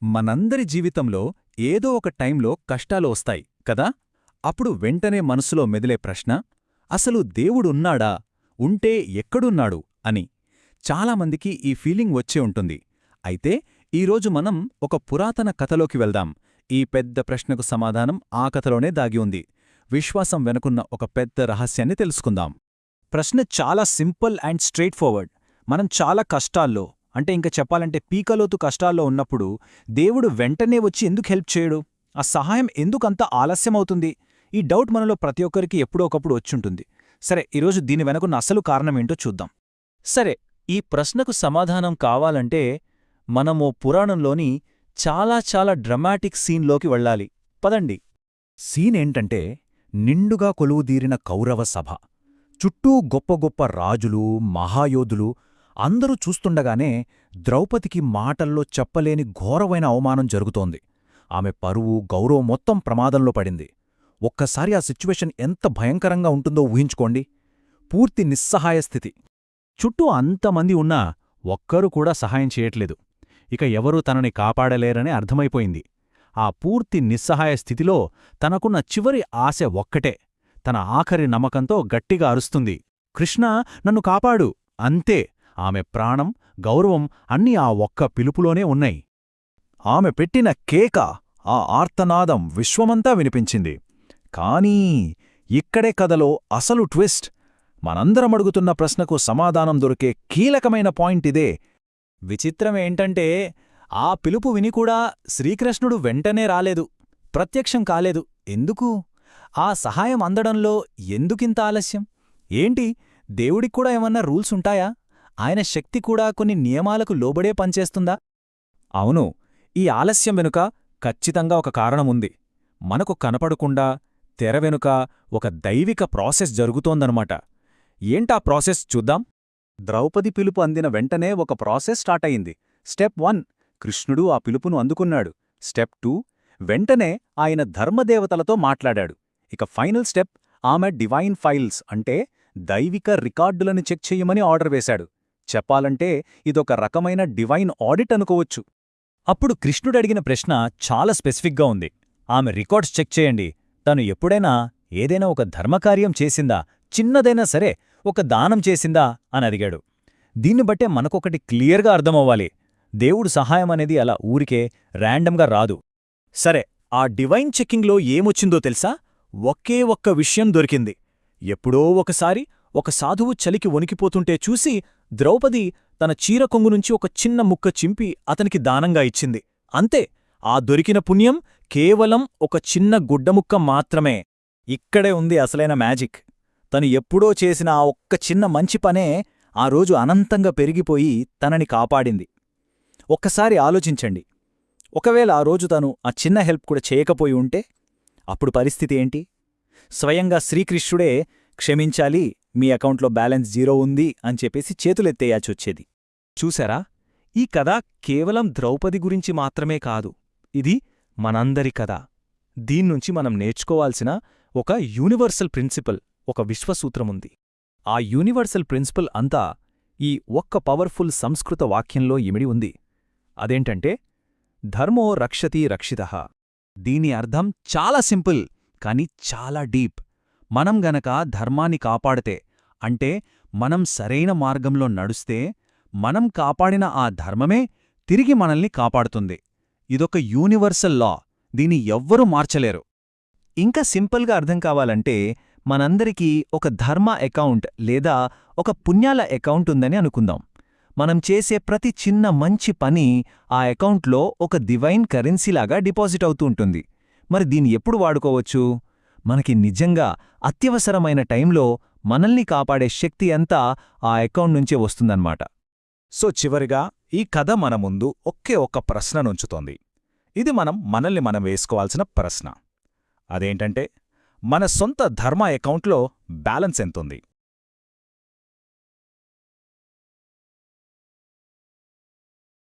మనందరి జీవితంలో ఏదో ఒక టైంలో కష్టాలు వస్తాయి కదా. అప్పుడు వెంటనే మనసులో మెదిలే ప్రశ్న, అసలు దేవుడున్నాడా, ఉంటే ఎక్కడున్నాడు అని. చాలామందికి ఈ ఫీలింగ్ వచ్చే ఉంటుంది. అయితే ఈరోజు మనం ఒక పురాతన కథలోకి వెళ్దాం. ఈ పెద్ద ప్రశ్నకు సమాధానం ఆ కథలోనే దాగి ఉంది. విశ్వాసం వెనుకున్న ఒక పెద్ద రహస్యాన్ని తెలుసుకుందాం. ప్రశ్న చాలా సింపుల్ అండ్ స్ట్రెయిట్ ఫార్వర్డ్. మనం చాలా కష్టాల్లో, అంటే ఇంకా చెప్పాలంటే పీకలోతు కష్టాల్లో ఉన్నప్పుడు దేవుడు వెంటనే వచ్చి ఎందుకు హెల్ప్ చేయడు? ఆ సహాయం ఎందుకంత ఆలస్యమవుతుంది? ఈ డౌట్ మనలో ప్రతి ఒక్కరికి ఎప్పుడో ఒకప్పుడు వచ్చుంటుంది. సరే, ఈరోజు దీని వెనకున్న అసలు కారణమేంటో చూద్దాం. సరే, ఈ ప్రశ్నకు సమాధానం కావాలంటే మనమో పురాణంలోని చాలా డ్రమాటిక్ సీన్లోకి వెళ్ళాలి. పదండి. సీనేంటంటే, నిండుగా కొలువుదీరిన కౌరవ సభ. చుట్టూ గొప్ప గొప్ప రాజులు, మహాయోధులు అందరూ చూస్తుండగానే ద్రౌపదికి మాటల్లో చెప్పలేని ఘోరమైన అవమానం జరుగుతోంది. ఆమె పరువు, గౌరవం మొత్తం ప్రమాదంలో పడింది. ఒక్కసారి ఆ సిచ్యువేషన్ ఎంత భయంకరంగా ఉంటుందో ఊహించుకోండి. పూర్తి నిస్సహాయ స్థితి. చుట్టూ అంతమంది ఉన్నా ఒక్కరూ కూడా సహాయం చేయట్లేదు. ఇక ఎవరూ తనని కాపాడలేరని అర్థమైపోయింది. ఆ పూర్తి నిస్సహాయ స్థితిలో తనకున్న చివరి ఆశ ఒక్కటే. తన ఆఖరి నమ్మకంతో గట్టిగా అరుస్తుంది, కృష్ణా, నన్ను కాపాడు. అంతే. ఆమె ప్రాణం, గౌరవం అన్నీ ఆ ఒక్క పిలుపులోనే ఉన్నాయి. ఆమె పెట్టిన కేక, ఆ ఆర్తనాదం విశ్వమంతా వినిపించింది. కానీ ఇక్కడే కథలో అసలు ట్విస్ట్. మనందరమడుగుతున్న ప్రశ్నకు సమాధానం దొరికే కీలకమైన పాయింట్ ఇదే. విచిత్రమేంటంటే ఆ పిలుపు విని కూడా శ్రీకృష్ణుడు వెంటనే రాలేదు, ప్రత్యక్షం కాలేదు. ఎందుకు? ఆ సహాయం అందడంలో ఎందుకింత ఆలస్యం? ఏంటి, దేవుడిక్కూడా ఏమన్నా రూల్సుంటాయా? ఆయన శక్తి కూడా కొన్ని నియమాలకు లోబడే పనిచేస్తుందా? అవును, ఈ ఆలస్యం వెనుక ఖచ్చితంగా ఒక కారణముంది. మనకు కనపడకుండా తెర వెనుక ఒక దైవిక ప్రాసెస్ జరుగుతోందనమాట. ఏంటా ప్రాసెస్ చూద్దాం. ద్రౌపది పిలుపు అందిన వెంటనే ఒక ప్రాసెస్ స్టార్ట్ అయింది. స్టెప్ 1, కృష్ణుడు ఆ పిలుపును అందుకున్నాడు. స్టెప్ 2, వెంటనే ఆయన ధర్మదేవతలతో మాట్లాడాడు. ఇక ఫైనల్ స్టెప్, ఆమె డివైన్ ఫైల్స్ అంటే దైవిక రికార్డులను చెక్ చెయ్యమని ఆర్డర్ వేశాడు. చెప్పాలంటే ఇదొక రకమైన డివైన్ ఆడిట్ అనుకోవచ్చు. అప్పుడు కృష్ణుడడిగిన ప్రశ్న చాలా స్పెసిఫిక్గా ఉంది. ఆమె రికార్డ్స్ చెక్ చేయండి. తను ఎప్పుడైనా ఏదైనా ఒక ధర్మకార్యం చేసిందా, చిన్నదైనా సరే ఒక దానం చేసిందా అని అడిగాడు. దీన్ని బట్టే మనకొకటి క్లియర్గా అర్థమవ్వాలి. దేవుడు సహాయమనేది అలా ఊరికే ర్యాండమ్గా రాదు. సరే, ఆ డివైన్ చెక్కింగ్లో ఏమొచ్చిందో తెలుసా? ఒకే ఒక్క విషయం దొరికింది. ఎప్పుడో ఒకసారి ఒక సాధువు చలికి వణికిపోతుంటే చూసి ద్రౌపది తన చీర కొంగునుంచి ఒక చిన్న ముక్క చింపి అతనికి దానంగా ఇచ్చింది. అంతే. ఆ దొరికిన పుణ్యం కేవలం ఒక చిన్న గుడ్డముక్క మాత్రమే. ఇక్కడే ఉంది అసలైన మ్యాజిక్. తను ఎప్పుడో చేసిన ఆ ఒక్క చిన్న మంచి పనే ఆ రోజు అనంతంగా పెరిగిపోయి తనని కాపాడింది. ఒక్కసారి ఆలోచించండి, ఒకవేళ ఆ రోజు తను ఆ చిన్న హెల్ప్ కూడా చేయకపోయి ఉంటే అప్పుడు పరిస్థితి ఏంటి? స్వయంగా శ్రీకృష్ణుడే క్షమించాలి, మీ అకౌంట్లో బ్యాలెన్స్ 0 ఉంది అని చెప్పేసి చేతులెత్తేయాచొచ్చేది. చూశారా? ఈ కథ కేవలం ద్రౌపది గురించి మాత్రమే కాదు, ఇది మనందరి కథ. దీన్నుంచి మనం నేర్చుకోవాల్సిన ఒక యూనివర్సల్ ప్రిన్సిపల్, ఒక విశ్వసూత్రముంది. ఆ యూనివర్సల్ ప్రిన్సిపల్ అంతా ఈ ఒక్క పవర్ఫుల్ సంస్కృత వాక్యంలో ఇమిడి ఉంది. అదేంటంటే, ధర్మో రక్షతి రక్షితః. దీని అర్థం చాలా సింపుల్, కాని చాలా డీప్. మనం గనక ధర్మాన్ని కాపాడితే, అంటే మనం సరైన మార్గంలో నడుస్తే, మనం కాపాడిన ఆ ధర్మమే తిరిగి మనల్ని కాపాడుతుంది. ఇదొక యూనివర్సల్ లా. దీన్ని ఎవ్వరూ మార్చలేరు. ఇంకా సింపుల్గా అర్థం కావాలంటే, మనందరికీ ఒక ధర్మ అకౌంట్ లేదా ఒక పుణ్యాల అకౌంట్ ఉందని అనుకుందాం. మనం చేసే ప్రతి చిన్న మంచి పని ఆ అకౌంట్లో ఒక డివైన్ కరెన్సీలాగా డిపాజిట్ అవుతూ ఉంటుంది. మరి దీన్ని ఎప్పుడు వాడుకోవచ్చు? మనకి నిజంగా అత్యవసరమైన టైంలో మనల్ని కాపాడే శక్తి అంతా ఆ అకౌంట్ నుంచే వస్తుందన్నమాట. సో చివరిగా ఈ కథ మన ముందు ఒకే ఒక్క ప్రశ్ననుంచుతోంది. ఇది మనల్ని మనం వేసుకోవాల్సిన ప్రశ్న. అదేంటంటే, మన సొంత ధర్మ అకౌంట్లో బ్యాలెన్స్ ఎంతుంది?